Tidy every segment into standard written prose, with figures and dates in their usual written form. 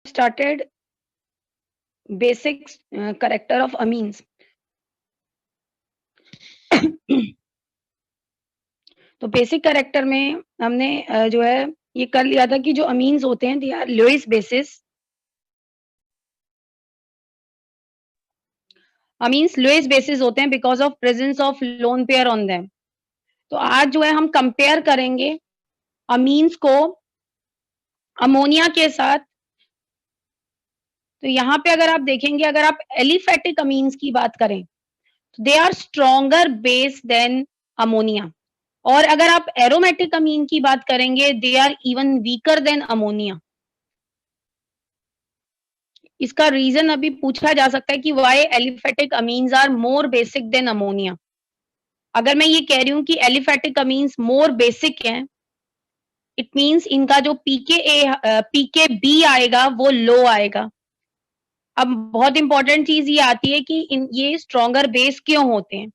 started basic character of amines. तो basic character में हमने जो है ये कर लिया था कि जो अमीन्स होते हैं they are Lewis bases. Amines Lewis bases होते हैं because of presence of lone pair on them. तो आज जो है हम कंपेयर करेंगे अमीन्स को अमोनिया के साथ। तो यहाँ पे अगर आप देखेंगे, अगर आप एलिफेटिक अमीन्स की बात करें तो they are stronger base than ammonia, और अगर आप एरोमेटिक अमीन की बात करेंगे they are even weaker than ammonia. इसका रीजन अभी पूछा जा सकता है कि why aliphatic amines are more basic than ammonia. अगर मैं ये कह रही हूँ कि एलिफेटिक अमीन्स मोर बेसिक हैं, इट मींस इनका जो पीके बी आएगा वो लो आएगा। अब बहुत इंपॉर्टेंट चीज ये आती है कि ये स्ट्रॉन्गर बेस क्यों होते हैं।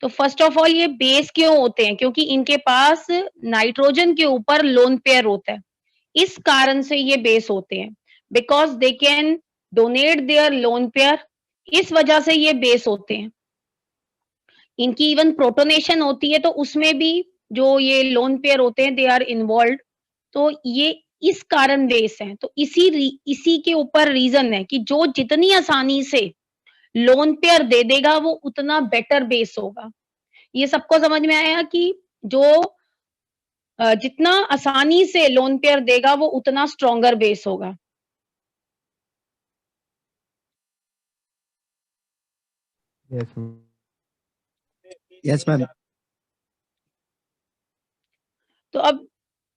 तो फर्स्ट ऑफ ऑल ये बेस क्यों होते हैं, क्योंकि इनके पास नाइट्रोजन के ऊपर लोन पेयर होता है, इस कारण से ये बेस होते हैं। Because they can donate there lone pair, इस वजह से ये बेस होते हैं। इनकी इवन प्रोटोनेशन होती है तो उसमें भी जो ये लोन पेयर होते हैं दे आर इन्वॉल्व। तो ये इस कारण बेस है। तो इसी के ऊपर रीजन है कि जो जितनी आसानी से लोन पेयर दे देगा वो उतना बेटर बेस होगा। ये सबको समझ में आया कि जो जितना आसानी से लोन पेयर देगा वो उतना स्ट्रॉन्गर बेस होगा। Yes ma'am. तो अब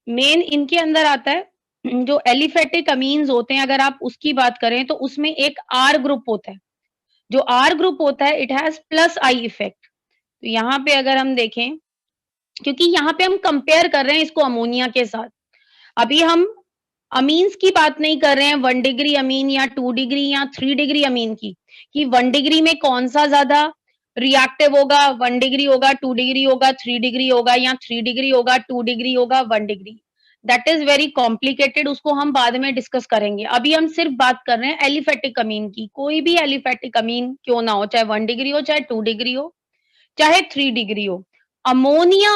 मेन इनके अंदर आता है जो एलिफेटिक अमीन्स होते हैं, अगर आप उसकी बात करें तो उसमें एक आर ग्रुप होता है। जो आर ग्रुप होता है it has plus I effect. तो यहाँ पे अगर हम देखें, क्योंकि यहाँ पे हम कंपेयर कर रहे हैं इसको अमोनिया के साथ, अभी हम अमीन्स की बात नहीं कर रहे हैं 1 डिग्री अमीन या 2 डिग्री या 3 डिग्री अमीन की, कि 1 डिग्री में कौन सा ज्यादा रिएक्टिव होगा, 1 डिग्री होगा, 2 डिग्री होगा, 3 डिग्री होगा, या 3 डिग्री होगा, 2 डिग्री होगा, 1 degree. That is very complicated, उसको हम बाद में डिस्कस करेंगे। अभी हम सिर्फ बात कर रहे हैं एलिफेटिक अमीन की। कोई भी एलिफेटिक अमीन क्यों ना हो, चाहे 1 डिग्री हो, चाहे 2 डिग्री हो, चाहे 3 डिग्री हो, अमोनिया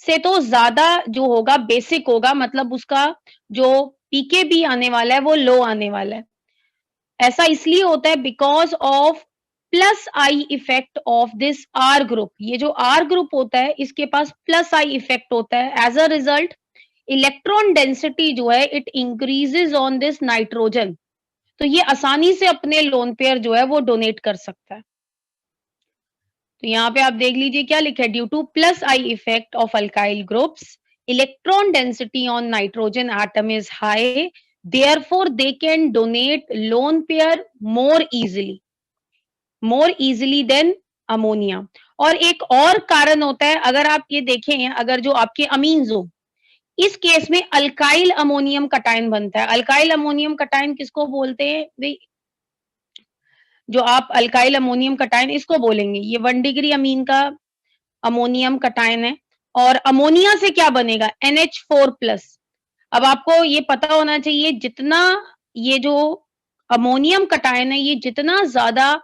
से तो ज्यादा जो होगा बेसिक होगा, मतलब उसका जो पीकेबी आने वाला है वो लो आने वाला है। ऐसा इसलिए होता है because of plus I effect of this R group. ये जो आर ग्रुप होता है इसके पास प्लस आई इफेक्ट होता है। As a result electron density जो है it increases on this nitrogen. तो ये आसानी से अपने लोन पेयर जो है वो डोनेट कर सकता है। तो यहाँ पे आप देख लीजिए क्या लिखा है, due to plus I effect of alkyl groups electron density on nitrogen atom is high, therefore they can donate lone pair more easily than ammonia. और एक और कारण होता है, अगर आप ये देखें, अगर जो आपके अमीन्स हो, इस केस में अल्काइल अमोनियम कटायन बनता है। अल्काइल अमोनियम कटायन किसको बोलते हैं भाई, जो आप अल्काइल अमोनियम कटायन इसको बोलेंगे। ये 1 डिग्री अमीन का अमोनियम कटायन है, और अमोनिया से क्या बनेगा, NH4+। अब आपको ये पता होना चाहिए जितना ये जो अमोनियम कटायन है ये जितना ज्यादा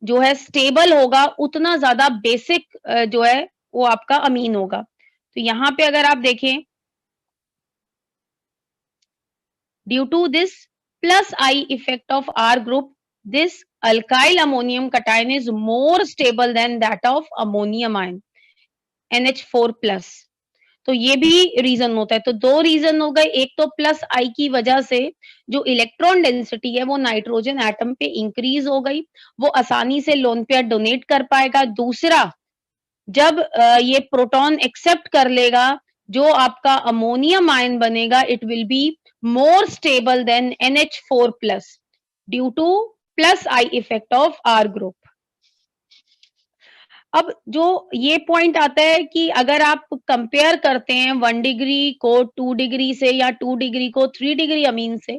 जो है स्टेबल होगा उतना ज्यादा बेसिक जो है वो आपका अमीन होगा। तो यहाँ पे अगर आप देखें, due to this plus I effect of R group this alkyl ammonium cation is more stable than that of ammonium ion NH4+। तो ये भी रीजन होता है। तो 2 रीजन हो गए, एक तो प्लस आई की वजह से जो इलेक्ट्रॉन डेंसिटी है वो नाइट्रोजन एटम पे इंक्रीज हो गई, वो आसानी से लोन पेयर डोनेट कर पाएगा। दूसरा, जब ये प्रोटॉन एक्सेप्ट कर लेगा, जो आपका अमोनियम आयन बनेगा it will be more stable than NH4+ due to plus I effect of R group. अब जो ये पॉइंट आता है कि अगर आप कंपेयर करते हैं 1 डिग्री को 2 डिग्री से या 2 डिग्री को 3 डिग्री अमीन से,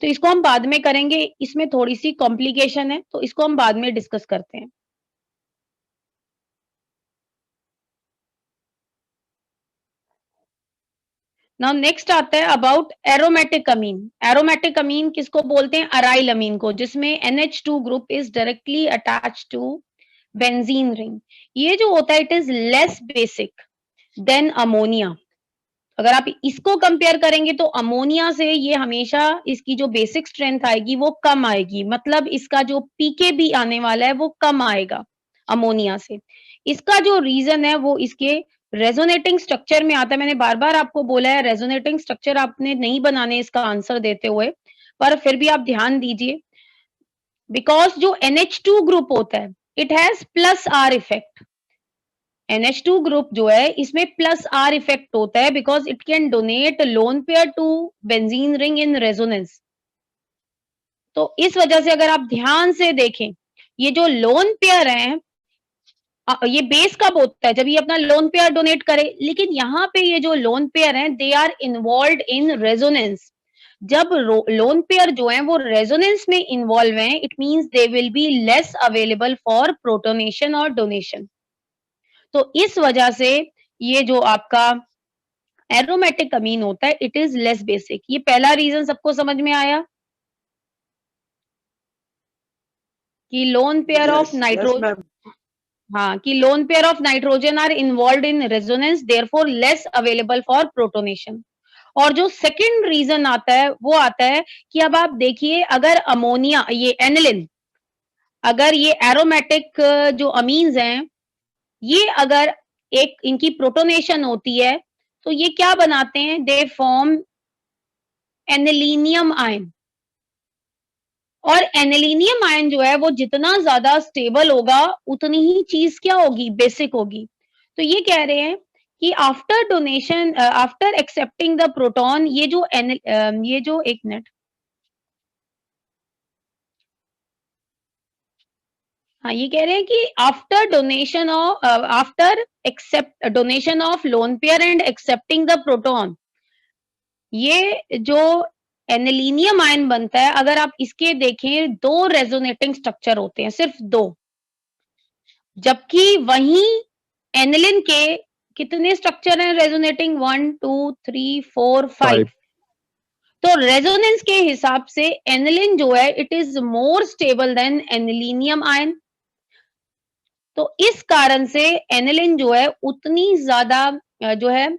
तो इसको हम बाद में करेंगे, इसमें थोड़ी सी कॉम्प्लिकेशन है तो इसको हम बाद में डिस्कस करते हैं। नाउ नेक्स्ट आता है about aromatic amine. Aromatic amine किसको बोलते हैं? अराइल अमीन को, जिसमें NH2 group is directly attached to benzene ring. ये जो होता है it is less basic than ammonia. अगर आप इसको कंपेयर करेंगे तो अमोनिया से ये हमेशा इसकी जो बेसिक स्ट्रेंथ आएगी वो कम आएगी, मतलब इसका जो पीकेबी आने वाला है वो कम आएगा अमोनिया से। इसका जो रीजन है वो इसके रेजोनेटिंग स्ट्रक्चर में आता है। मैंने बार-बार आपको बोला है रेजोनेटिंग स्ट्रक्चर आपने नहीं बनाने इसका आंसर देते हुए, पर फिर भी आप ध्यान दीजिए। बिकॉज़ जो NH2 ग्रुप होता है, it has plus R effect. NH2 group जो है इसमें प्लस R इफेक्ट होता है because it can donate lone pair to benzene ring in resonance. तो इस वजह से अगर आप ध्यान से देखें, ये जो लोन पेयर हैं ये बेस कब होता है? जब ये अपना लोन पेयर डोनेट करे, लेकिन यहाँ पे ये जो लोन पेयर हैं they are involved in resonance. जब लोन पेयर जो है वो रेजोनेंस में इन्वॉल्व हैं, it means they will be less available for protonation और डोनेशन। तो इस वजह से ये जो आपका एरोमेटिक अमीन होता है इट इज लेस बेसिक। ये पहला रीजन सबको समझ में आया कि lone pair of yes ma'am. हाँ, कि lone pair of nitrogen are involved in resonance therefore less available for protonation. और जो सेकंड रीजन आता है वो आता है कि अब आप देखिए अगर अमोनिया ये एनिलिन, अगर ये एरोमेटिक जो अमीन्स हैं ये अगर एक इनकी प्रोटोनेशन होती है तो ये क्या बनाते हैं? They form anilinium ion. और एनिलीनियम आयन जो है वो जितना ज्यादा स्टेबल होगा उतनी ही चीज क्या होगी? बेसिक होगी। तो ये कह रहे हैं कि after donation after accepting the proton ये जो एक मिनट, हाँ ये कह रहे हैं कि after accept donation of lone pair and accepting the proton, ये जो एनिलीनियम आयन बनता है अगर आप इसके देखें दो रेजोनेटिंग स्ट्रक्चर होते हैं, सिर्फ दो, जबकि वहीं एनिलिन के कितने स्ट्रक्चर हैं रेजोनेटिंग? 1 2 3 4 5। तो रेजोनेंस के हिसाब से एनिलिन जो है it is more stable then anilinium ion. तो इस कारण से एनिलिन जो है उतनी ज्यादा जो है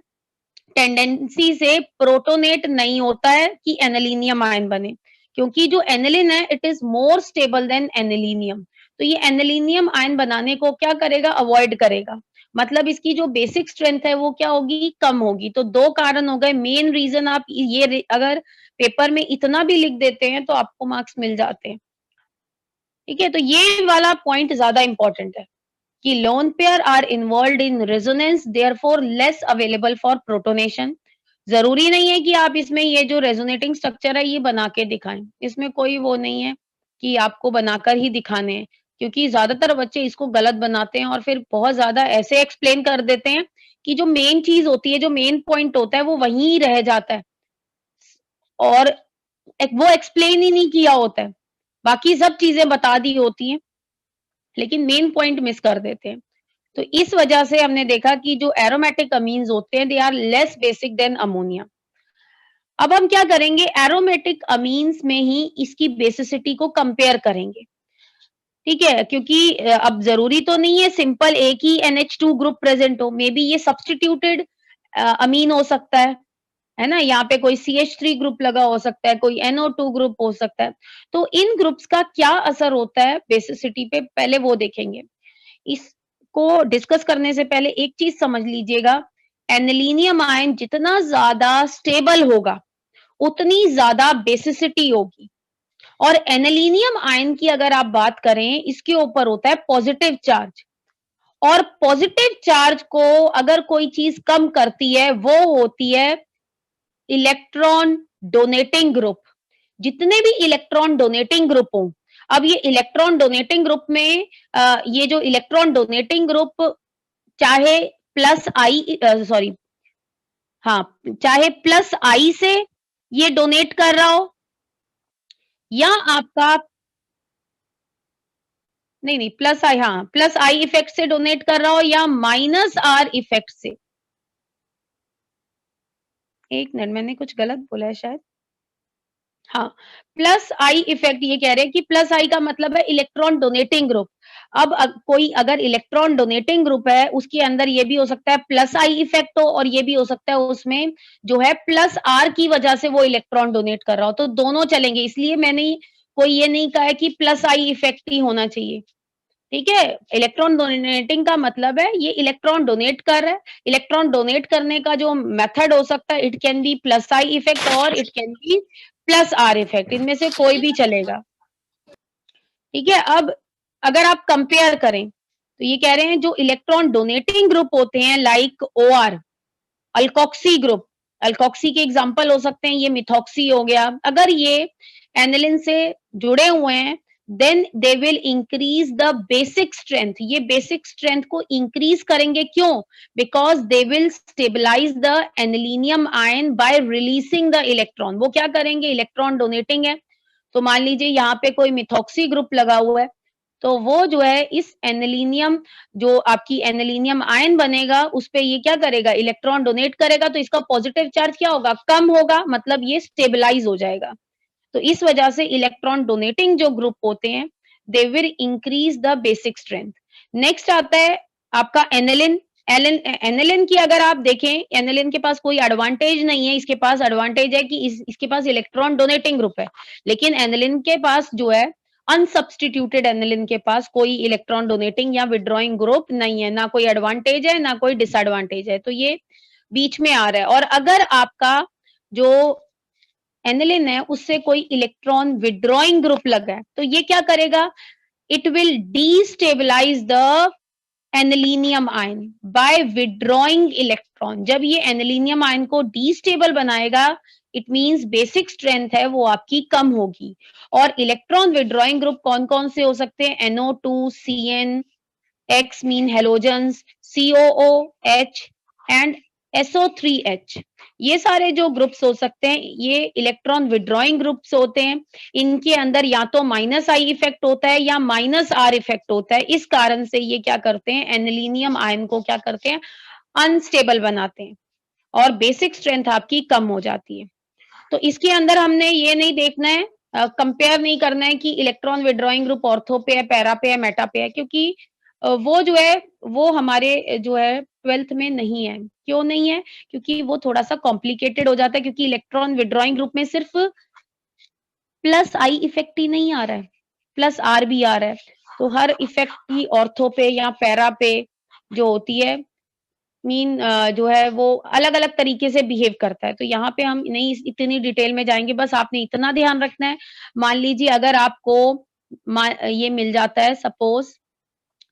टेंडेंसी से प्रोटोनेट नहीं होता है कि एनिलीनियम आयन बने, क्योंकि जो एनिलिन है it is more stable then anilinium. तो ये एनिलीनियम आयन बनाने को क्या करेगा? अवॉइड करेगा। मतलब इसकी जो बेसिक स्ट्रेंथ है वो क्या होगी? कम होगी। तो दो कारण हो गए। मेन रीजन आप ये अगर पेपर में इतना भी लिख देते हैं तो आपको मार्क्स मिल जाते हैं। ठीक है, तो ये वाला पॉइंट ज्यादा इंपॉर्टेंट है कि lone pair are involved in resonance therefore less available for protonation. जरूरी नहीं है कि आप इसमें ये जो रेजोनेटिंग स्ट्रक्चर है ये बना के दिखाएं, इसमें कोई वो नहीं है कि आपको बनाकर ही दिखाने हैं, क्योंकि ज्यादातर बच्चे इसको गलत बनाते हैं और फिर बहुत ज्यादा ऐसे एक्सप्लेन कर देते हैं कि जो मेन चीज होती है, जो मेन पॉइंट होता है वो वहीं रह जाता है और वो एक्सप्लेन ही नहीं किया होता है। बाकी सब चीजें बता दी होती हैं लेकिन मेन पॉइंट मिस कर देते हैं। तो इस वजह से हमने देखा कि जो एरोमेटिक अमीन्स होते हैं they are less basic than ammonia. अब हम क्या करेंगे? एरोमेटिक अमीन्स में ही इसकी बेसिसिटी को कंपेयर करेंगे। ठीक है, क्योंकि अब जरूरी तो नहीं है सिंपल एक ही NH2 ग्रुप प्रेजेंट हो, मे बी ये सब्स्टिट्यूटेड अमीन हो सकता है ना? यहाँ पे कोई CH3 ग्रुप लगा हो सकता है, कोई NO2 ग्रुप हो सकता है। तो इन ग्रुप्स का क्या असर होता है बेसिसिटी पे, पहले वो देखेंगे। इसको डिस्कस करने से पहले एक चीज समझ लीजिएगा, एनिलीनियम आयन जितना ज्यादा स्टेबल होगा उतनी ज्यादा बेसिसिटी होगी। और एनिलीनियम आयन की अगर आप बात करें इसके ऊपर होता है पॉजिटिव चार्ज, और पॉजिटिव चार्ज को अगर कोई चीज कम करती है वो होती है इलेक्ट्रॉन डोनेटिंग ग्रुप। जितने भी इलेक्ट्रॉन डोनेटिंग ग्रुप हों, अब ये इलेक्ट्रॉन डोनेटिंग ग्रुप में ये जो इलेक्ट्रॉन डोनेटिंग ग्रुप चाहे प्लस आई सॉरी हाँ चाहे प्लस आई से ये डोनेट कर रहा हो या आपका नहीं प्लस आई, हाँ प्लस आई इफेक्ट से डोनेट कर रहा हो या माइनस आर इफेक्ट से, एक मिनट, मैंने कुछ गलत बोला है शायद। हाँ, प्लस आई इफेक्ट ये कह रहे हैं कि प्लस आई का मतलब है इलेक्ट्रॉन डोनेटिंग ग्रुप। अब कोई अगर इलेक्ट्रॉन डोनेटिंग ग्रुप है, उसके अंदर ये भी हो सकता है प्लस आई इफेक्ट हो, और ये भी हो सकता है उसमें जो है प्लस आर की वजह से वो इलेक्ट्रॉन डोनेट कर रहा हो, तो दोनों चलेंगे। इसलिए मैंने कोई ये नहीं कहा है कि प्लस आई इफेक्ट ही होना चाहिए, ठीक है। इलेक्ट्रॉन डोनेटिंग का मतलब है ये इलेक्ट्रॉन डोनेट कर रहा है। इलेक्ट्रॉन डोनेट करने का जो मेथड हो सकता है, it can be plus I effect or it can be plus R effect, इनमें से कोई भी चलेगा, ठीक है। अब अगर आप कंपेयर करें तो ये कह रहे हैं जो इलेक्ट्रॉन डोनेटिंग ग्रुप होते हैं like O R, alkoxy group, alkoxy के एग्जांपल हो सकते हैं, ये मिथॉक्सी हो गया, अगर ये एनिलिन से जुड़े हुए हैं then they will increase the basic strength, ये बेसिक स्ट्रेंथ को इंक्रीज करेंगे, क्यों? Because they will stabilize the anilinium ion by releasing the electron, वो क्या करेंगे, इलेक्ट्रॉन डोनेटिंग है, तो मान लीजिए यहाँ पे कोई मिथॉक्सी ग्रुप लगा हुआ है, तो वो जो है इस एनिलीनियम, जो आपकी एनिलीनियम आयन बनेगा उस पे ये क्या करेगा, इलेक्ट्रॉन डोनेट करेगा, तो इसका पॉजिटिव चार्ज क्या होगा, कम होगा, मतलब ये स्टेबलाइज हो जाएगा। तो इस वजह से इलेक्ट्रॉन डोनेटिंग जो ग्रुप होते हैं they will increase the basic strength. Next आता है आपका एनिलिन। एनिलिन की अगर आप देखें, एनिलिन के पास कोई एडवांटेज नहीं है, इसके पास एडवांटेज है कि इसके पास इलेक्ट्रॉन डोनेटिंग ग्रुप है, लेकिन एनिलिन के पास जो है अनसब्स्टिट्यूटेड एनिलिन के पास कोई इलेक्ट्रॉन डोनेटिंग या विड्रॉइंग ग्रुप नहीं है, ना कोई एडवांटेज है ना कोई डिसएडवांटेज है, तो ये बीच में आ रहा है। और अगर आपका जो एनिलिन है उससे कोई इलेक्ट्रॉन विड्रॉइंग ग्रुप लगा है, तो ये क्या करेगा, it will destabilise the anilinium ion bye withdrawing electron. जब ये एनिलीनियम आयन को डीस्टेबल बनाएगा, इट मींस बेसिक स्ट्रेंथ है वो आपकी कम होगी। और इलेक्ट्रॉन विड्रॉइंग ग्रुप कौन कौन से हो सकते हैं, NO2, CN, X mean halogens, COOH and SO3H, ये सारे जो ग्रुप्स हो सकते हैं ये इलेक्ट्रॉन विड्रॉइंग ग्रुप्स होते हैं। इनके अंदर या तो माइनस आई इफेक्ट होता है या माइनस आर इफेक्ट होता है, इस कारण से ये क्या करते हैं, एनिलीनियम आयन को क्या करते हैं, अनस्टेबल बनाते हैं और बेसिक स्ट्रेंथ आपकी कम हो जाती है। तो इसके अंदर हमने ये नहीं देखना है, कंपेयर नहीं करना है कि इलेक्ट्रॉन विड्रॉइंग ग्रुप ऑर्थो पे है, पैरा पे है, मेटा पे है, क्योंकि वो जो है वो हमारे जो है 12th में नहीं है। क्यों नहीं है? क्योंकि वो थोड़ा-सा कॉम्प्लिकेटेड हो जाता है, क्योंकि इलेक्ट्रॉन विड्रॉइंग ग्रुप में सिर्फ प्लस आई इफेक्ट ही नहीं आ रहा है, प्लस आर भी आ रहा है। तो हर इफेक्ट ही ऑर्थो पे या पैरा पे जो होती है मीन जो है वो अलग-अलग तरीके से बिहेव करता है। तो यहाँ पे हम नहीं इतनी डिटेल में जाएँगे, बस आपने इतना ध्यान रखना है। मान लीजिए अगर आपको ये मिल जाता है, सपोज़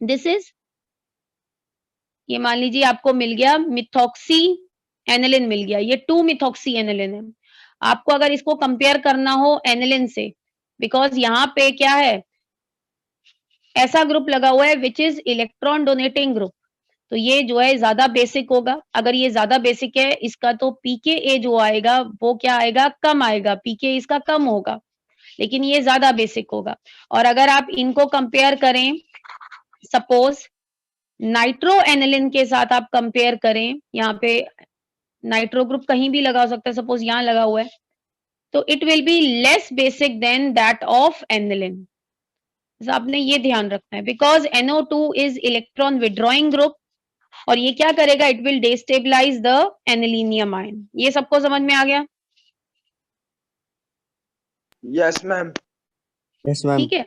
दिस इज़, ये मान लीजिए आपको मिल गया मिथॉक्सी एनिलिन मिल गया, ये 2 मिथॉक्सी एनिलिन है। आपको अगर इसको कंपेयर करना हो एनिलिन से, बिकॉज़ यहाँ पे क्या है, ऐसा ग्रुप लगा हुआ है which is electron donating group, तो ये जो है ज़्यादा बेसिक होगा। अगर ये ज़्यादा बेसिक है, इसका तो pKa जो आएगा वो क्या आएगा, कम आएगा, pK इसका कम होगा, लेकिन ये ज़्यादा बेसिक होगा। और अगर आप इनको कंपेयर करें, सपोज़ नाइट्रो एनिलिन के साथ आप कंपेयर करें, यहाँ पे नाइट्रो ग्रुप कहीं भी लगा हो सकता है, सपोज़ यहाँ लगा हुआ है, तो it will be less basic than that of aniline. तो आपने ये ध्यान रखना है, because NO2 is electron withdrawing group और ये क्या करेगा, it will destabilize the anilinium ion. ये सबको समझ में आ गया? Yes ma'am. Yes, ma'am. ठीक है।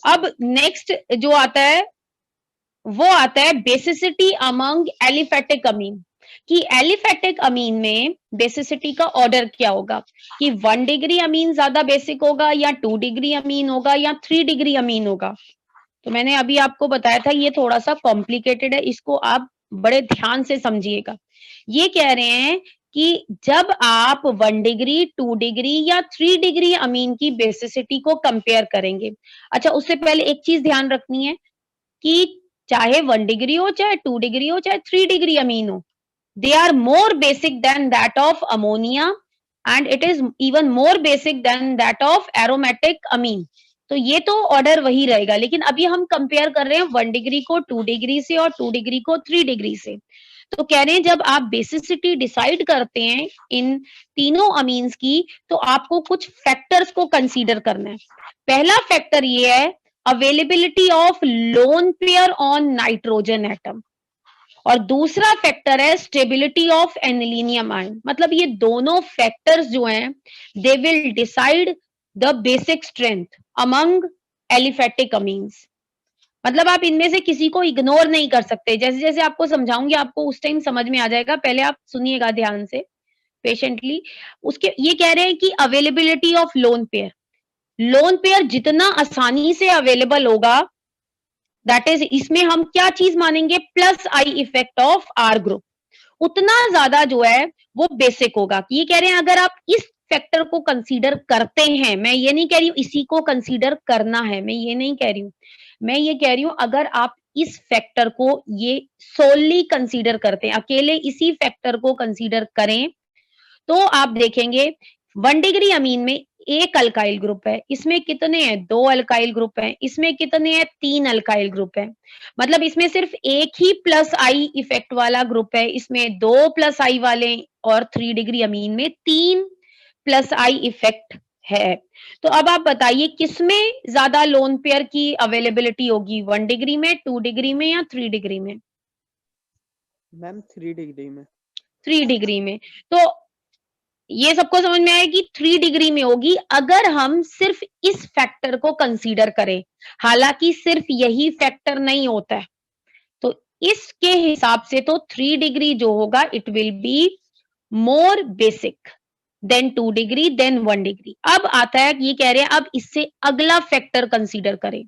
अब नेक्स्ट जो आता है वो आता है बेसिसिटी अमंग एलिफेटिक अमीन, कि एलिफेटिक अमीन में बेसिसिटी का ऑर्डर क्या होगा, कि 1 डिग्री अमीन ज्यादा बेसिक होगा या 2 डिग्री अमीन होगा या 3 डिग्री अमीन होगा। तो मैंने अभी आपको बताया था ये थोड़ा सा कॉम्प्लिकेटेड है, इसको आप बड़े ध्यान से समझिएगा। ये कह रहे हैं कि जब आप 1 डिग्री, 2 डिग्री या 3 डिग्री अमीन की बेसिसिटी को कंपेयर करेंगे। अच्छा, उससे पहले एक चीज ध्यान रखनी है कि चाहे 1 डिग्री हो, चाहे 2 डिग्री हो, चाहे 3 डिग्री अमीन हो, they are more basic than that of ammonia and it is even more basic than that of aromatic amine। तो ये तो ऑर्डर वही रहेगा, लेकिन अभी हम कंपेयर कर रहे हैं 1 डिग्री को 2 डिग्री से और 2 डिग्री को 3 डिग्री से। तो कह रहे हैं जब आप बेसिसिटी डिसाइड करते हैं इन तीनों अमीन्स की, तो आपको कुछ फैक्टर्स को कंसीडर करना है। पहला फैक्टर ये है availability of lone pair on nitrogen atom, और दूसरा फैक्टर है स्टेबिलिटी ऑफ एनिलीनियम आयन। मतलब ये दोनों फैक्टर्स जो हैं they will decide the basic strength among aliphatic amines. मतलब आप इनमें से किसी को इग्नोर नहीं कर सकते। जैसे जैसे आपको समझाऊंगी आपको उस टाइम समझ में आ जाएगा, पहले आप सुनिएगा ध्यान से पेशेंटली। उसके ये कह रहे हैं कि अवेलेबिलिटी ऑफ लोन पेयर जितना आसानी से अवेलेबल होगा, दैट इज इसमें हम क्या चीज मानेंगे, plus I effect of R group, उतना ज्यादा जो है वो बेसिक होगा। ये कह रहे हैं अगर आप इस फैक्टर को कंसीडर करते हैं, मैं ये नहीं कह रही हूं इसी को कंसीडर करना है, मैं ये नहीं कह रही हूं, मैं ये कह रही हूं अगर आप इस फैक्टर को ये सोली कंसीडर करते हैं, अकेले इसी फैक्टर को कंसीडर करें, तो आप देखेंगे 1 डिग्री अमीन में एक अल्काइल ग्रुप है, इसमें कितने हैं, 2 अल्काइल ग्रुप हैं, इसमें कितने हैं, 3 अल्काइल ग्रुप हैं। मतलब इसमें सिर्फ एक ही प्लस आई इफेक्ट वाला ग्रुप है, इसमें 2 प्लस आई वाले, और 3 डिग्री अमीन में 3 प्लस आई इफेक्ट है। तो अब आप बताइए किसमें ज्यादा लोन पेयर की अवेलेबिलिटी होगी, 1 डिग्री में, 2 डिग्री में या 3 डिग्री में? मैम 3 डिग्री में। 3 डिग्री में। तो ये सबको समझ में आया कि 3 डिग्री में होगी अगर हम सिर्फ इस फैक्टर को कंसीडर करें। हालांकि सिर्फ यही फैक्टर नहीं होता है, तो इसके हिसाब से तो 3 डिग्री जो होगा it will be more basic than 2 degree then 1 degree. अब आता है, ये कह रहे हैं अब इससे अगला फैक्टर कंसीडर करें,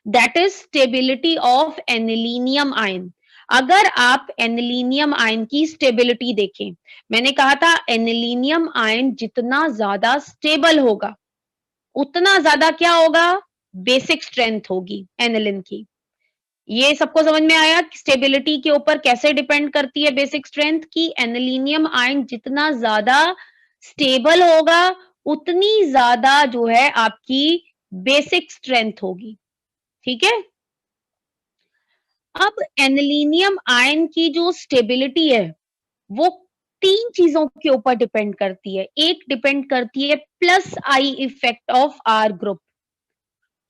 that is stability of anilinium ion. अगर आप एनिलीनियम आयन की स्टेबिलिटी देखें, मैंने कहा था एनिलीनियम आयन जितना ज्यादा स्टेबल होगा उतना ज्यादा क्या होगा, बेसिक स्ट्रेंथ होगी एनिलिन की। ये सबको समझ में आया स्टेबिलिटी के ऊपर कैसे डिपेंड करती है बेसिक स्ट्रेंथ की। एनिलीनियम आयन जितना ज्यादा स्टेबल होगा उतनी ज्यादा जो है आपकी बेसिक स्ट्रेंथ होगी। ठीक है। अब एनिलीनियम आयन की जो स्टेबिलिटी है वो 3 चीजों के ऊपर डिपेंड करती है। एक डिपेंड करती है plus I effect of R group,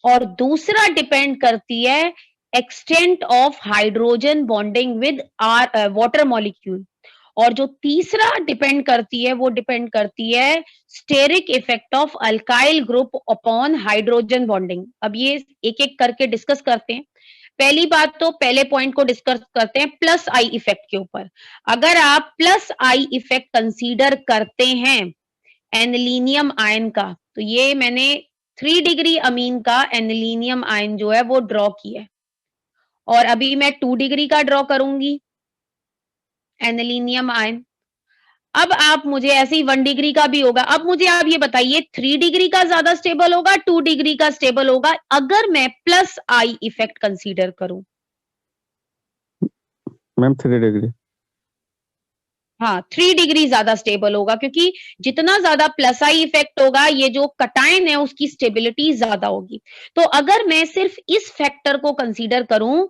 और दूसरा डिपेंड करती है extent of hydrogen bonding with R water molecule, और जो तीसरा डिपेंड करती है वो डिपेंड करती है steric effect of alkyl group upon hydrogen bonding. अब ये एक एक करके डिस्कस करते हैं। पहली बात तो पहले पॉइंट को डिस्कस करते हैं प्लस आई इफेक्ट के ऊपर। अगर आप प्लस आई इफेक्ट कंसीडर करते हैं एनिलीनियम आयन का, तो ये मैंने 3 डिग्री अमीन का एनिलीनियम आयन जो है वो ड्रॉ किया है, और अभी मैं 2 डिग्री का ड्रॉ करूंगी एनिलीनियम आयन। अब आप मुझे ऐसे ही 1 डिग्री का भी होगा। अब मुझे आप ये बताइए 3 डिग्री का ज्यादा स्टेबल होगा, 2 डिग्री का स्टेबल होगा, अगर मैं प्लस आई इफेक्ट कंसीडर करूं? Ma'am 3 degree. हाँ, 3 डिग्री ज्यादा स्टेबल होगा, क्योंकि जितना ज्यादा प्लस आई इफेक्ट होगा ये जो कटायन है उसकी स्टेबिलिटी ज्यादा होगी। तो अगर मैं सिर्फ इस फैक्टर को कंसीडर करूं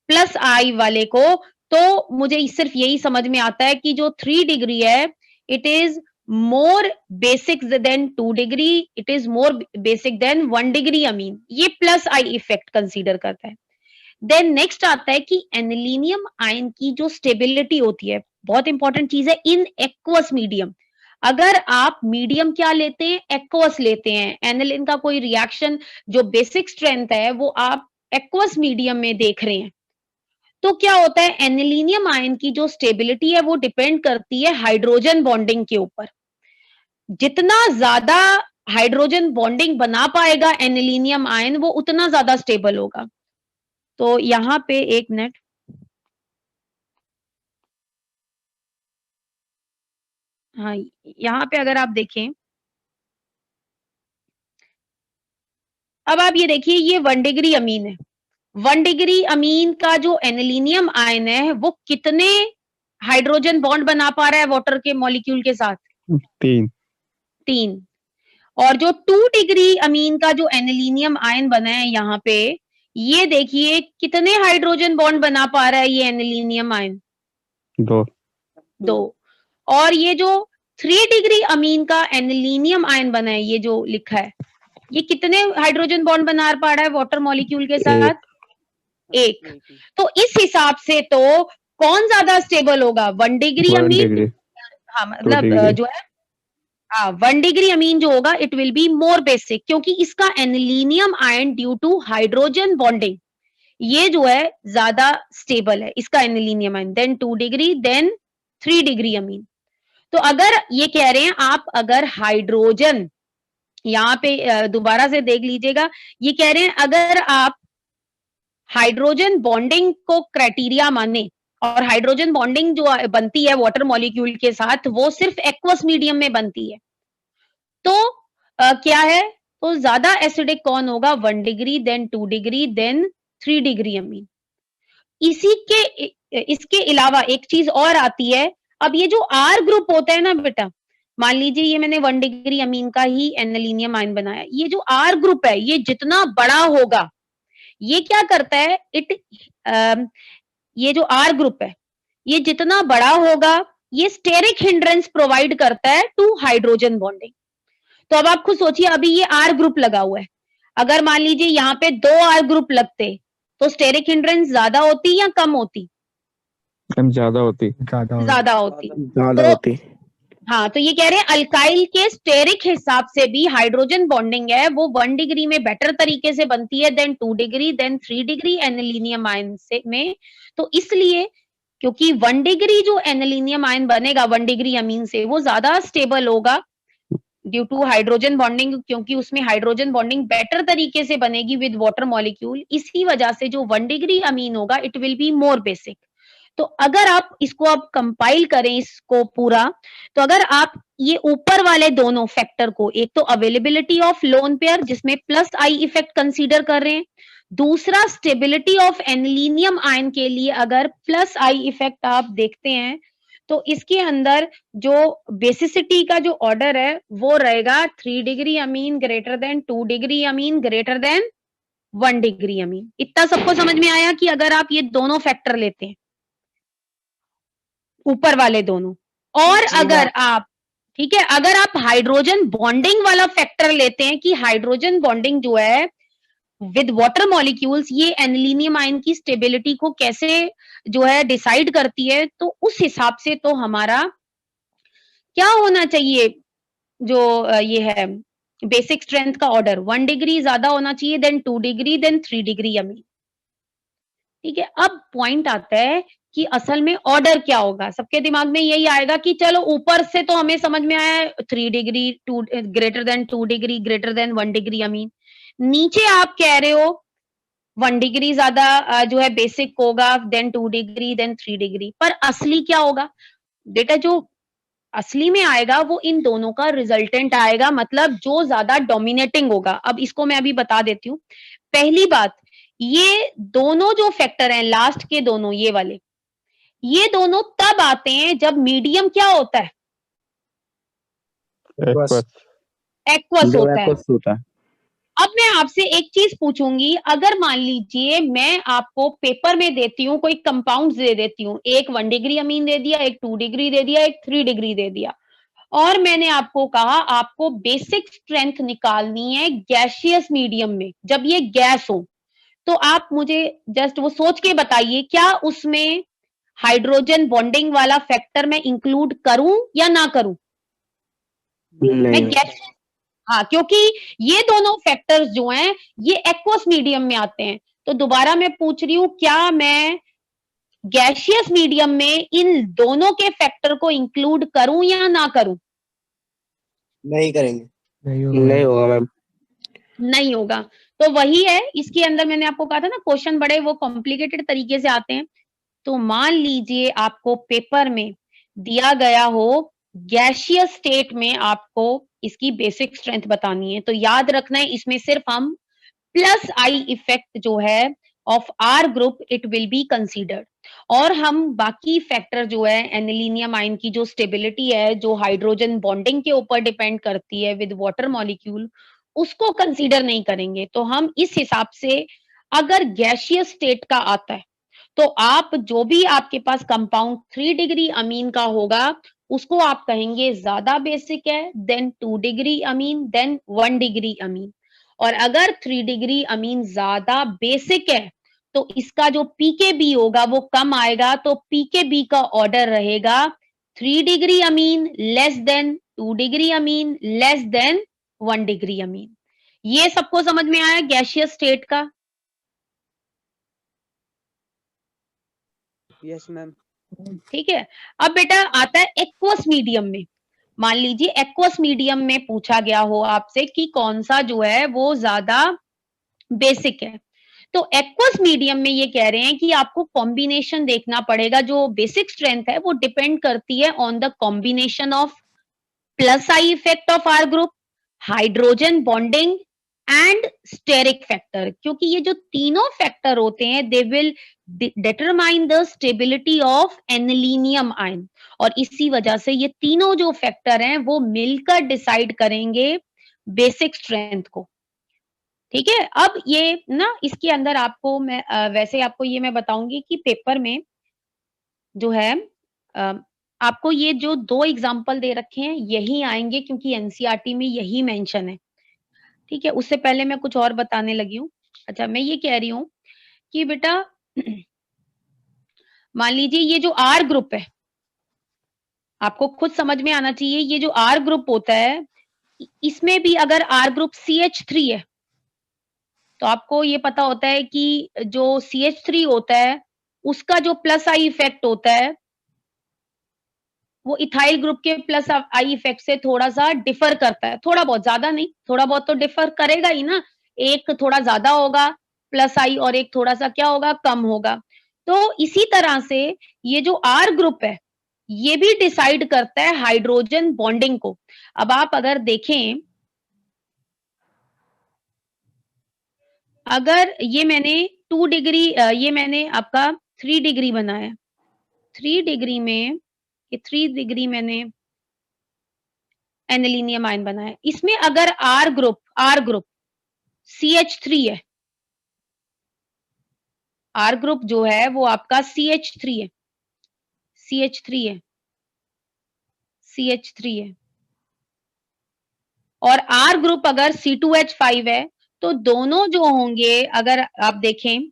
प्लस आई वाले को, तो मुझे सिर्फ यही समझ में आता है कि जो 3 डिग्री है it is more basic than 2 degree, it is more basic than 1 degree amine. ये प्लस आई इफेक्ट कंसीडर करता है। देन नेक्स्ट आता है कि एनिलीनियम आयन की जो स्टेबिलिटी होती है, बहुत इंपॉर्टेंट चीज है, इन एक्वस मीडियम। अगर आप मीडियम क्या लेते हैं, एक्वस लेते हैं, एनिलिन का कोई रिएक्शन जो बेसिक स्ट्रेंथ है वो आप एक्वस मीडियम में देख रहे हैं, तो क्या होता है एनिलीनियम आयन की जो स्टेबिलिटी है वो डिपेंड करती है हाइड्रोजन बॉन्डिंग के ऊपर। जितना ज्यादा हाइड्रोजन बॉन्डिंग बना पाएगा एनिलीनियम आयन वो उतना ज्यादा स्टेबल होगा। तो यहाँ पे एक मिनट, हाँ यहाँ पे अगर आप देखें, अब आप ये देखिए ये 1 डिग्री अमीन है। 1 डिग्री अमीन का जो एनिलीनियम आयन है वो कितने हाइड्रोजन बॉन्ड बना पा रहा है वाटर के मॉलिक्यूल के साथ? 3। और जो 2 डिग्री अमीन का जो एनिलीनियम आयन बना है यहाँ पे, ये देखिए कितने हाइड्रोजन बॉन्ड बना पा रहा है ये एनिलीनियम आयन? 2। 2। और ये जो 3 डिग्री अमीन का एनिलीनियम आयन बना है, ये जो लिखा है, ये कितने हाइड्रोजन बॉन्ड बना पा रहा है वाटर मॉलिक्यूल के साथ? एक। तो इस हिसाब से तो कौन ज्यादा स्टेबल होगा? 1 डिग्री 1 अमीन। डिग्री हाँ 2 मतलब डिग्री जो है 1 डिग्री अमीन जो होगा it will be more basic, क्योंकि इसका anilinium ion due to hydrogen bonding ये जो है ज्यादा स्टेबल है, इसका anilinium ion, then 2 degree, then 3 degree amine. तो अगर ये कह रहे हैं आप अगर हाइड्रोजन, यहाँ पे दोबारा से देख लीजिएगा, ये कह रहे हैं अगर आप हाइड्रोजन बॉन्डिंग को क्राइटेरिया माने, और हाइड्रोजन बॉन्डिंग जो बनती है वाटर मॉलिक्यूल के साथ वो सिर्फ एक्वस मीडियम में बनती है, तो क्या है, तो ज्यादा एसिडिक कौन होगा? 1 degree, then 2 degree, then 3 degree amine. इसके अलावा एक चीज और आती है, अब ये जो आर ग्रुप होता है ना बेटा, मान लीजिए ये मैंने 1 डिग्री अमीन का ही एनिलीनियम आयन बनाया, ये जो आर ग्रुप है ये जितना बड़ा होगा ये क्या करता है, ये जो आर ग्रुप है ये जितना बड़ा होगा ये स्टेरिक हिंड्रेंस प्रोवाइड करता है टू हाइड्रोजन बॉन्डिंग। तो अब आप खुद सोचिए, अभी ये आर ग्रुप लगा हुआ है, अगर मान लीजिए यहाँ पे 2 आर ग्रुप लगते तो स्टेरिक हिंड्रेंस ज्यादा होती या कम होती? ज्यादा होती। ज्यादा होती। ज्यादा होती। हाँ, तो ये कह रहे हैं अल्काइल के स्टेरिक हिसाब से भी हाइड्रोजन बॉन्डिंग है वो 1 डिग्री में बेटर तरीके से बनती है, then 2 degree, then 3 degree anilinium ion से में। तो इसलिए क्योंकि 1 डिग्री जो एनिलीनियम आयन बनेगा 1 डिग्री अमीन से वो ज्यादा स्टेबल होगा ड्यू टू हाइड्रोजन बॉन्डिंग, क्योंकि उसमें हाइड्रोजन बॉन्डिंग बेटर तरीके से बनेगी विद वाटर मॉलिक्यूल, इसी वजह से जो 1 डिग्री अमीन होगा it will be more basic. तो अगर आप इसको अब कंपाइल करें इसको पूरा, तो अगर आप ये ऊपर वाले दोनों फैक्टर को, एक तो अवेलेबिलिटी ऑफ लोन पेयर जिसमें प्लस आई इफेक्ट कंसीडर कर रहे हैं, दूसरा स्टेबिलिटी ऑफ एनिलीनियम आयन के लिए अगर प्लस आई इफेक्ट आप देखते हैं, तो इसके अंदर जो बेसिसिटी का जो ऑर्डर है वो रहेगा 3 डिग्री अमीन ग्रेटर देन 2 डिग्री अमीन ग्रेटर देन 1 डिग्री अमीन। इतना सबको समझ में आया कि अगर आप ये दोनों फैक्टर लेते हैं ऊपर वाले दोनों, और अगर आप, ठीक है, अगर आप हाइड्रोजन बॉन्डिंग वाला फैक्टर लेते हैं कि हाइड्रोजन बॉन्डिंग जो है विद वाटर मॉलिक्यूल्स ये एनिलीनियम आयन की स्टेबिलिटी को कैसे जो है डिसाइड करती है, तो उस हिसाब से तो हमारा क्या होना चाहिए, जो ये है बेसिक स्ट्रेंथ का ऑर्डर 1 डिग्री ज्यादा होना चाहिए, then 2 degree, then 3 degree amine. ठीक है, अब पॉइंट आता है कि असल में ऑर्डर क्या होगा। सबके दिमाग में यही आएगा कि चलो ऊपर से तो हमें समझ में आया 3 degree, 2 greater than 2 degree, greater than 1 degree अमीन। नीचे आप कह रहे हो 1 डिग्री ज्यादा जो है बेसिक होगा, देन 2 डिग्री, देन 3 डिग्री। पर असली क्या होगा बेटा? जो असली में आएगा वो इन दोनों का रिजल्टेंट आएगा, मतलब जो ज्यादा डोमिनेटिंग होगा। अब इसको मैं अभी बता देती हूँ। पहली बात, ये दोनों जो फैक्टर हैं लास्ट के दोनों, ये वाले, ये दोनों तब आते हैं जब मीडियम क्या होता है? एक्वस होता है। अब मैं आपसे एक चीज पूछूंगी, अगर मान लीजिए मैं आपको पेपर में देती हूँ कोई कंपाउंड्स दे देती हूँ, एक 1 डिग्री अमीन दे दिया, एक 2 डिग्री दे दिया, एक 3 डिग्री दे दिया, और मैंने आपको कहा आपको बेसिक स्ट्रेंथ निकालनी है गैसियस मीडियम में जब ये गैस हो, तो आप मुझे जस्ट वो सोच के बताइए क्या उसमें हाइड्रोजन बॉन्डिंग वाला फैक्टर मैं इंक्लूड करूं या ना करूं? मैं गैस, हाँ, क्योंकि ये दोनों फैक्टर्स जो हैं ये एक्वस मीडियम में आते हैं। तो दोबारा मैं पूछ रही हूँ, क्या मैं गैसियस मीडियम में इन दोनों के फैक्टर को इंक्लूड करूं या ना करूं? नहीं करेंगे। नहीं होगा मैम। नहीं होगा। तो वही है, इसके अंदर मैंने आपको कहा था ना क्वेश्चन बड़े वो कॉम्प्लिकेटेड तरीके से आते हैं। तो मान लीजिए आपको पेपर में दिया गया हो गैसियस स्टेट में आपको इसकी बेसिक स्ट्रेंथ बतानी है, तो याद रखना है इसमें सिर्फ हम प्लस आई इफेक्ट जो है of R group it will be considered, और हम बाकी फैक्टर जो है एनिलीनियम आयन की जो स्टेबिलिटी है जो हाइड्रोजन बॉन्डिंग के ऊपर डिपेंड करती है विद वाटर मॉलिक्यूल, उसको कंसीडर नहीं करेंगे। तो हम इस हिसाब से अगर गैसियस स्टेट का आता है तो आप जो भी आपके पास कंपाउंड 3 डिग्री अमीन का होगा, उसको आप कहेंगे ज्यादा बेसिक है, then 2 degree amine, then 1 degree amine. और अगर 3 डिग्री अमीन ज्यादा बेसिक है, तो इसका जो पीकेबी होगा वो कम आएगा, तो पीकेबी का ऑर्डर रहेगा 3 डिग्री अमीन लेस देन 2 डिग्री अमीन लेस देन 1 डिग्री अमीन। ये सबको समझ में आया गैसियस स्टेट का? Yes ma'am. ठीक है। अब बेटा आता है एक्वस मीडियम में। मान लीजिए एक्वस मीडियम में पूछा गया हो आपसे कि कौन सा जो है वो ज्यादा बेसिक है। तो एक्वस मीडियम में ये कह रहे हैं कि आपको कॉम्बिनेशन देखना पड़ेगा। जो बेसिक स्ट्रेंथ है वो डिपेंड करती है on the combination of plus I effect of R group, hydrogen bonding and steric factor. क्योंकि ये जो तीनों फैक्टर होते हैं they will determine the stability of anilinium ion, और इसी वजह से ये तीनों जो फैक्टर हैं वो मिलकर डिसाइड करेंगे बेसिक स्ट्रेंथ को। ठीक है। अब ये ना इसके अंदर आपको मैं वैसे आपको ये मैं बताऊंगी कि पेपर में जो है आपको ये जो 2 एग्जाम्पल दे रखे हैं यही आएंगे, क्योंकि एनसीईआरटी में यही मेंशन है। ठीक है। उससे पहले मैं कुछ और बताने लगी हूँ। अच्छा, मैं ये कह रही हूँ कि बेटा मान लीजिए ये जो आर ग्रुप है, आपको खुद समझ में आना चाहिए, ये जो आर ग्रुप होता है इसमें भी अगर आर ग्रुप CH3 है, तो आपको ये पता होता है कि जो CH3 होता है उसका जो प्लस आई इफेक्ट होता है वो इथाइल ग्रुप के प्लस आई इफेक्ट से थोड़ा सा डिफर करता है, थोड़ा बहुत, ज्यादा नहीं, थोड़ा बहुत तो डिफर करेगा ही ना। एक थोड़ा ज्यादा होगा प्लस आई और एक थोड़ा सा क्या होगा, कम होगा। तो इसी तरह से ये जो आर ग्रुप है ये भी डिसाइड करता है हाइड्रोजन बॉन्डिंग को। अब आप अगर देखें, अगर ये मैंने 2 डिग्री ये मैंने आपका 3 डिग्री बनाया, 3 डिग्री में ये 3 डिग्री मैंने एनिलीनियम आयन बनाया, इसमें अगर आर ग्रुप CH3 है, आर ग्रुप जो है वो आपका CH3 है, CH3 है, CH3 है, और आर ग्रुप अगर C2H5 है, तो दोनों जो होंगे, अगर आप देखें,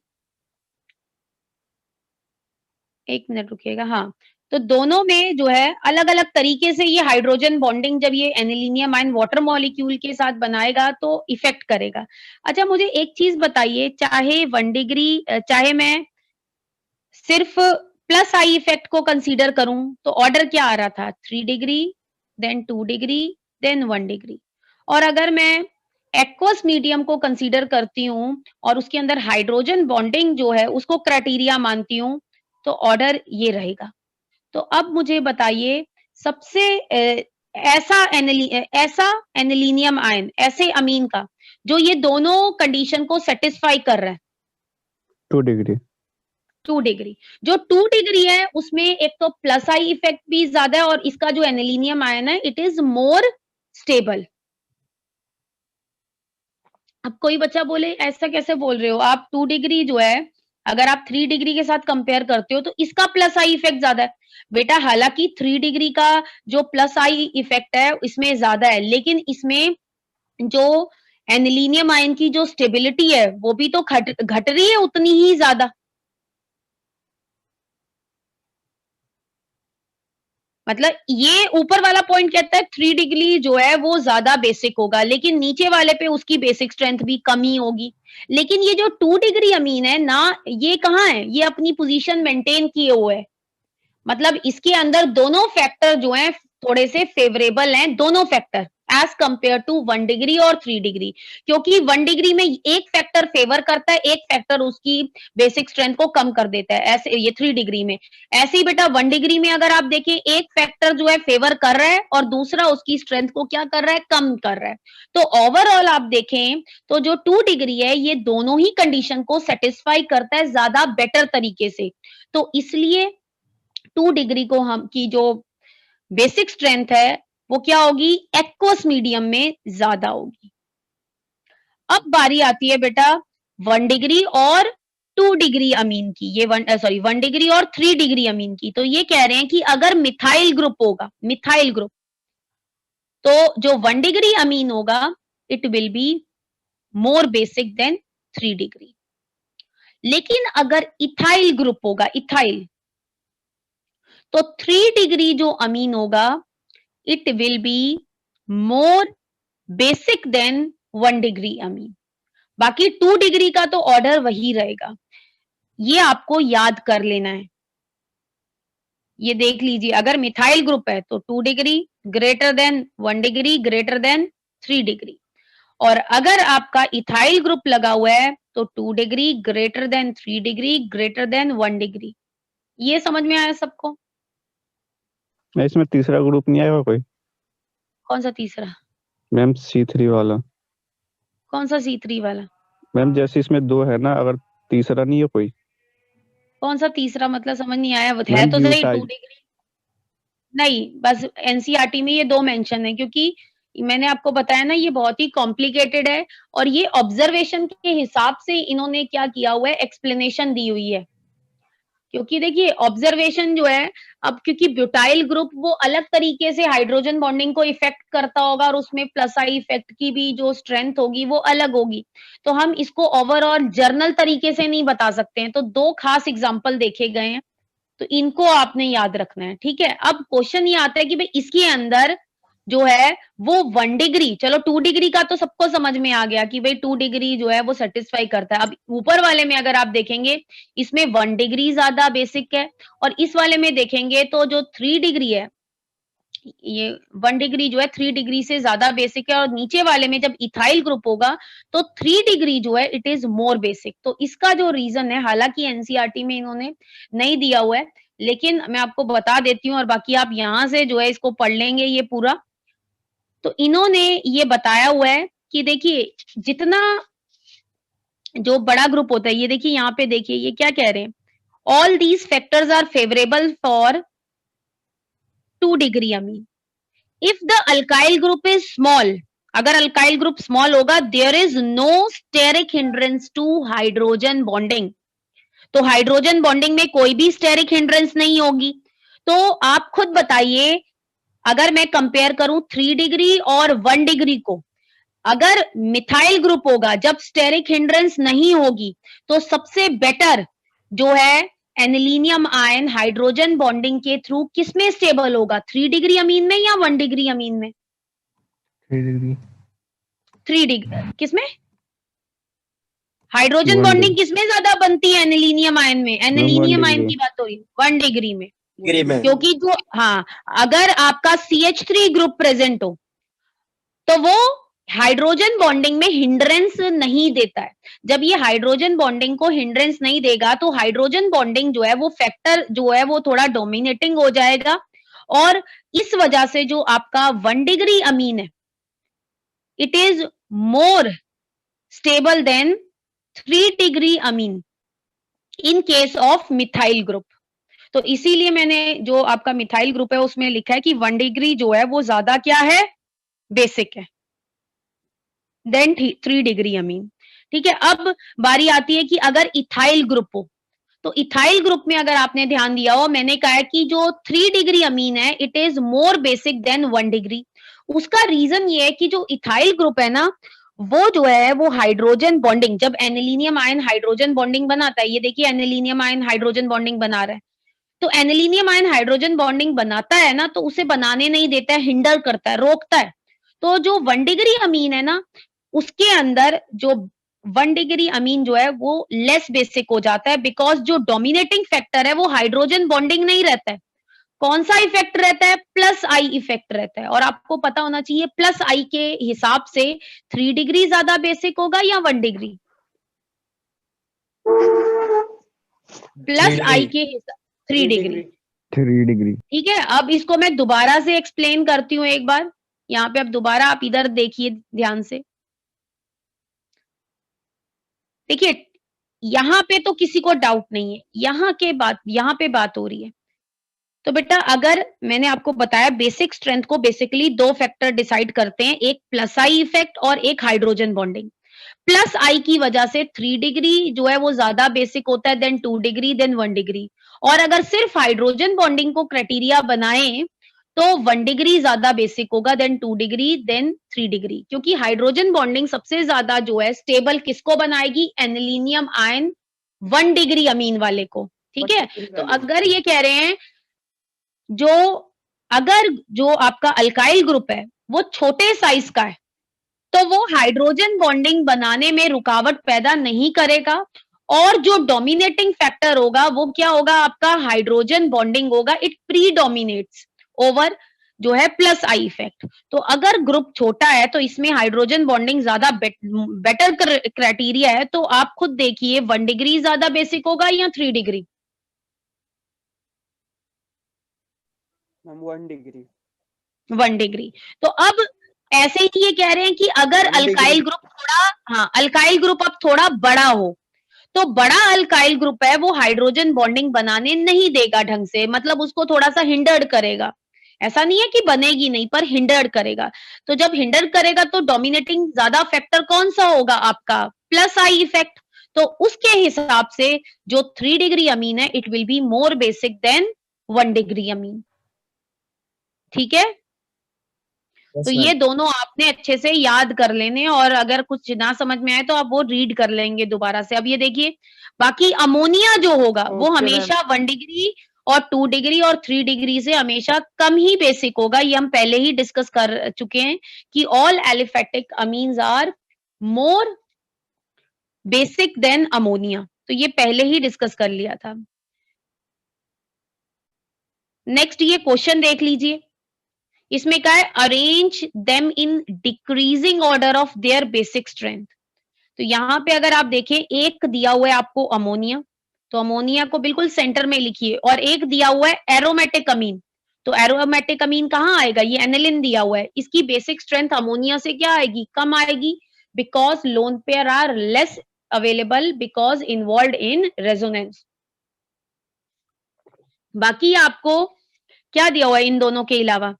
एक मिनट रुकिएगा, हाँ, तो दोनों में जो है अलग अलग तरीके से ये हाइड्रोजन बॉन्डिंग जब ये एनिलीनियम आयन वाटर मॉलिक्यूल के साथ बनाएगा तो इफेक्ट करेगा। अच्छा, मुझे एक चीज बताइए, चाहे 1 डिग्री, चाहे मैं सिर्फ प्लस आई इफेक्ट को कंसीडर करूं तो ऑर्डर क्या आ रहा था, 3 degree, then 2 degree, then 1 degree. और अगर मैं एक्वस मीडियम को कंसीडर करती हूँ और उसके अंदर हाइड्रोजन बॉन्डिंग जो है उसको क्राइटेरिया मानती हूँ, तो ऑर्डर ये रहेगा। तो अब मुझे बताइए, सबसे ऐसा एनिलीनियम आयन, ऐसे अमीन का जो ये दोनों कंडीशन को सेटिस्फाई कर रहा है। 2 डिग्री। 2 डिग्री, जो 2 डिग्री है उसमें एक तो प्लस आई इफेक्ट भी ज्यादा है और इसका जो एनिलीनियम आयन है इट इज मोर स्टेबल। अब कोई बच्चा बोले ऐसा कैसे बोल रहे हो आप, 2 डिग्री जो है अगर आप 3 डिग्री के साथ कंपेयर करते हो तो इसका प्लस आई इफेक्ट ज्यादा है। बेटा हालांकि 3 डिग्री का जो प्लस आई इफेक्ट है इसमें ज्यादा है, लेकिन इसमें जो एनिलीनियम आयन की जो स्टेबिलिटी है वो भी तो घट रही है उतनी ही ज्यादा। मतलब ये ऊपर वाला पॉइंट कहता है 3 डिग्री जो है वो ज्यादा बेसिक होगा, लेकिन नीचे वाले पे उसकी बेसिक स्ट्रेंथ भी कम ही होगी। लेकिन ये जो 2 डिग्री अमीन है ना, ये कहाँ है, ये अपनी पोजीशन मेंटेन किए हुए है। मतलब इसके अंदर दोनों फैक्टर जो हैं थोड़े से फेवरेबल हैं, दोनों factor as compare to 1 degree और 3 डिग्री, क्योंकि 1 डिग्री में एक फैक्टर फेवर करता है, एक फैक्टर उसकी बेसिक स्ट्रेंथ को कम कर देता है, ऐसे ये 3 डिग्री में। ऐसे ही बेटा 1 डिग्री में अगर आप देखें, एक फैक्टर जो है फेवर कर रहा है और दूसरा उसकी स्ट्रेंथ को क्या कर रहा है, कम कर रहा है। तो ओवरऑल आप देखें तो जो 2 डिग्री है ये दोनों ही कंडीशन को सेटिस्फाई करता है ज्यादा बेटर तरीके से। तो इसलिए 2 डिग्री को हम की जो बेसिक स्ट्रेंथ है वो क्या होगी, एक्वस मीडियम में ज्यादा होगी। अब बारी आती है बेटा 1 डिग्री और 2 डिग्री अमीन की, ये 1 डिग्री और 3 डिग्री अमीन की। तो ये कह रहे हैं कि अगर मिथाइल ग्रुप होगा, मिथाइल ग्रुप, तो जो 1 डिग्री अमीन होगा it will be more basic than 3 degree. लेकिन अगर इथाइल ग्रुप होगा, इथाइल, तो 3 डिग्री जो अमीन होगा it will be more basic than 1 degree amine. बाकी 2 डिग्री का तो ऑर्डर वही रहेगा, ये आपको याद कर लेना है। ये देख लीजिए, अगर मिथाइल ग्रुप है तो 2 degree greater than 1 degree greater than 3 degree, और अगर आपका इथाइल ग्रुप लगा हुआ है तो 2 degree greater than 3 degree greater than 1 degree. ये समझ में आया सबको? इसमें तीसरा ग्रुप नहीं आएगा कोई? कौन सा तीसरा? मैम C3 वाला। कौन सा C3 वाला? मैम जैसे इसमें 2 है ना, अगर तीसरा नहीं है कोई? कौन सा तीसरा मतलब समझ नहीं आया। है मैम तो सही 2 ब्यूटाइल। डिग्री नहीं, बस एनसीईआरटी में ये 2 मेंशन है, क्योंकि मैंने आपको बताया ना ये बहुत ही कॉम्प्लिकेटेड है, और ये ऑब्जर्वेशन के हिसाब से इन्होंने क्या किया हुआ है, एक्सप्लेनेशन दी हुई है। क्योंकि देखिए ऑब्जर्वेशन जो है, अब क्योंकि ब्यूटाइल ग्रुप वो अलग तरीके से हाइड्रोजन बॉन्डिंग को इफेक्ट करता होगा, और उसमें प्लस आई इफेक्ट की भी जो स्ट्रेंथ होगी वो अलग होगी, तो हम इसको ओवरऑल जर्नल तरीके से नहीं बता सकते हैं। तो 2 खास एग्जाम्पल देखे गए हैं, तो इनको आपने याद रखना है, ठीक है। अब क्वेश्चन ये आता है कि भाई इसके अंदर जो है वो 1 डिग्री, चलो 2 डिग्री का तो सबको समझ में आ गया कि भाई 2 डिग्री जो है वो सेटिस्फाई करता है। अब ऊपर वाले में अगर आप देखेंगे, इसमें 1 डिग्री ज्यादा बेसिक है, और इस वाले में देखेंगे तो जो 3 डिग्री है, ये 1 डिग्री जो है 3 डिग्री से ज्यादा बेसिक है, और नीचे वाले में जब इथाइल ग्रुप होगा तो 3 डिग्री जो है इट इज मोर बेसिक। तो इसका जो रीजन है, हालांकि एनसीईआरटी में इन्होंने नहीं दिया हुआ है, लेकिन मैं आपको बता देती हूँ, और बाकी आप यहाँ से जो है इसको पढ़ लेंगे ये पूरा। तो इन्होंने ये बताया हुआ है कि देखिए जितना जो बड़ा ग्रुप होता है, ये देखिए यहाँ पे देखिए ये क्या कह रहे हैं, all these factors are favourable for 2 degree amine if the alkyl group is small. अगर अल्काइल ग्रुप स्मॉल होगा, there is no steric hindrance to hydrogen bonding. तो हाइड्रोजन बॉन्डिंग में कोई भी स्टेरिक हिंड्रेंस नहीं होगी। तो आप खुद बताइए, अगर मैं कंपेयर करूं 3 डिग्री और 1 डिग्री को, अगर मिथाइल ग्रुप होगा जब स्टेरिक हिंड्रेंस नहीं होगी, तो सबसे बेटर जो है एनिलीनियम आयन हाइड्रोजन बॉन्डिंग के थ्रू किसमें स्टेबल होगा, 3 डिग्री अमीन में या 1 डिग्री अमीन में? 3 डिग्री। 3 डिग्री किसमें? हाइड्रोजन बॉन्डिंग किसमें ज्यादा बनती है एनिलीनियम आयन में? एनिलीनियम आयन की बात हो रही है 1 डिग्री में। क्योंकि जो हाँ, अगर आपका CH3 ग्रुप प्रेजेंट हो तो वो हाइड्रोजन बॉन्डिंग में हिंड्रेंस नहीं देता है। जब ये हाइड्रोजन बॉन्डिंग को हिंड्रेंस नहीं देगा तो हाइड्रोजन बॉन्डिंग जो है वो फैक्टर जो है वो थोड़ा डोमिनेटिंग हो जाएगा, और इस वजह से जो आपका 1 डिग्री अमीन है it is more stable then 3 degree Amin in case of methyl group. तो इसीलिए मैंने जो आपका मिथाइल ग्रुप है उसमें लिखा है कि 1 डिग्री जो है वो ज्यादा क्या है, बेसिक है, देन 3 डिग्री अमीन। ठीक है। अब बारी आती है कि अगर इथाइल ग्रुप हो, तो इथाइल ग्रुप में अगर आपने ध्यान दिया हो, मैंने कहा है कि जो 3 डिग्री अमीन है it is more basic than 1 degree. उसका रीजन ये है कि जो इथाइल ग्रुप है ना, वो जो है वो हाइड्रोजन बॉन्डिंग, जब एनिलीनियम आयन हाइड्रोजन बॉन्डिंग बनाता है, ये देखिए एनिलीनियम आयन हाइड्रोजन बॉन्डिंग बना रहा है, तो एनिलीनियम आयन हाइड्रोजन बॉन्डिंग बनाता है ना, तो उसे बनाने नहीं देता है, हिंडर करता है, रोकता है। तो जो 1 डिग्री अमीन है ना, उसके अंदर जो 1 डिग्री अमीन जो है वो लेस बेसिक हो जाता है, बिकॉज जो डोमिनेटिंग फैक्टर है वो हाइड्रोजन बॉन्डिंग नहीं रहता है। कौन सा इफेक्ट रहता है? प्लस आई इफेक्ट रहता है। और आपको पता होना चाहिए प्लस आई के हिसाब से 3 डिग्री ज्यादा बेसिक होगा या 1 डिग्री? प्लस आई के हिसाब 3 डिग्री। 3 डिग्री। ठीक है। अब इसको मैं दोबारा से एक्सप्लेन करती हूँ एक बार। यहाँ पे अब दोबारा आप इधर देखिए ध्यान से। देखिए यहाँ पे तो किसी को डाउट नहीं है, यहाँ पे बात हो रही है। तो बेटा अगर मैंने आपको बताया बेसिक स्ट्रेंथ को बेसिकली 2 फैक्टर डिसाइड करते हैं, एक प्लस आई इफेक्ट और एक हाइड्रोजन बॉन्डिंग। प्लस आई की वजह से 3 डिग्री जो है वो ज्यादा बेसिक होता है देन 2 डिग्री देन 1 डिग्री। और अगर सिर्फ हाइड्रोजन बॉन्डिंग को क्राइटेरिया बनाए तो 1 डिग्री ज्यादा बेसिक होगा देन 2 डिग्री देन 3 डिग्री, क्योंकि हाइड्रोजन बॉन्डिंग सबसे ज्यादा जो है स्टेबल किसको बनाएगी, एनिलीनियम आयन 1 डिग्री अमीन वाले को। ठीक है, तो अगर ये कह रहे हैं अगर जो आपका अल्काइल ग्रुप है वो छोटे साइज का है तो वो हाइड्रोजन बॉन्डिंग बनाने में रुकावट पैदा नहीं करेगा, और जो डोमिनेटिंग फैक्टर होगा वो क्या होगा, आपका हाइड्रोजन बॉन्डिंग होगा, इट प्रीडोमिनेट्स ओवर जो है प्लस आई इफेक्ट। तो अगर ग्रुप छोटा है तो इसमें हाइड्रोजन बॉन्डिंग ज्यादा बेटर क्राइटेरिया है, तो आप खुद देखिए 1 डिग्री ज्यादा बेसिक होगा या 3 डिग्री? 1 डिग्री। 1 डिग्री। तो अब ऐसे ही ये कह रहे हैं कि अगर अल्काइल ग्रुप अल्काइल ग्रुप अब थोड़ा बड़ा हो, तो बड़ा अल्काइल ग्रुप है वो हाइड्रोजन बॉन्डिंग बनाने नहीं देगा ढंग से, मतलब उसको थोड़ा सा हिंडर्ड करेगा। ऐसा नहीं है कि बनेगी नहीं, पर हिंडर्ड करेगा। तो जब हिंडर्ड करेगा तो डोमिनेटिंग ज्यादा फैक्टर कौन सा होगा, आपका प्लस आई इफेक्ट। तो उसके हिसाब से जो 3 डिग्री अमीन है it will be more basic than 1 degree amine. ठीक है, तो ये दोनों आपने अच्छे से याद कर लेने, और अगर कुछ ना समझ में आए तो आप वो रीड कर लेंगे दोबारा से। अब ये देखिए, बाकी अमोनिया जो होगा वो हमेशा 1 डिग्री और 2 डिग्री और 3 डिग्री से हमेशा कम ही बेसिक होगा। ये हम पहले ही डिस्कस कर चुके हैं कि all aliphatic amines are more basic than ammonia, तो ये पहले ही डिस्कस कर लिया था। नेक्स्ट ये क्वेश्चन देख लीजिए, इसमें क्या है, arrange them in decreasing order of their basic strength. तो यहां पे अगर आप देखें, एक दिया हुआ है आपको अमोनिया, तो अमोनिया को बिल्कुल सेंटर में लिखिए, और एक दिया हुआ है एरोमेटिक अमीन, तो एरोमेटिक अमीन कहाँ आएगा, ये एनिलिन दिया हुआ है, इसकी बेसिक स्ट्रेंथ अमोनिया से क्या आएगी, कम आएगी, because lone pair are less available because involve in resonance. बाकी आपको क्या दिया हुआ है इन दोनों के अलावा,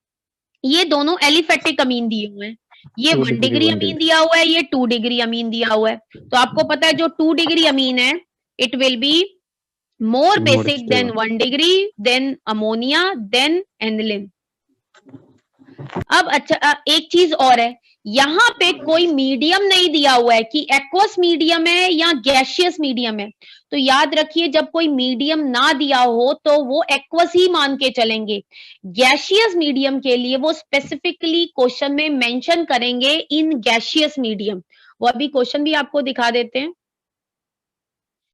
ये दोनों एलिफेटिक अमीन दिए हुए हैं, ये 1 डिग्री अमीन दिया हुआ है, ये 2 डिग्री अमीन दिया हुआ है। तो आपको पता है जो 2 डिग्री अमीन है it will be more basic than 1 degree than ammonia than aniline. अब अच्छा, एक चीज और है, यहाँ पे कोई मीडियम नहीं दिया हुआ है कि एक्वस मीडियम है या गैसियस मीडियम है। तो याद रखिए, जब कोई मीडियम ना दिया हो तो वो एक्वस ही मान के चलेंगे। गैसियस मीडियम के लिए वो स्पेसिफिकली क्वेश्चन में मेंशन करेंगे इन गैसियस मीडियम। वो अभी क्वेश्चन भी आपको दिखा देते हैं।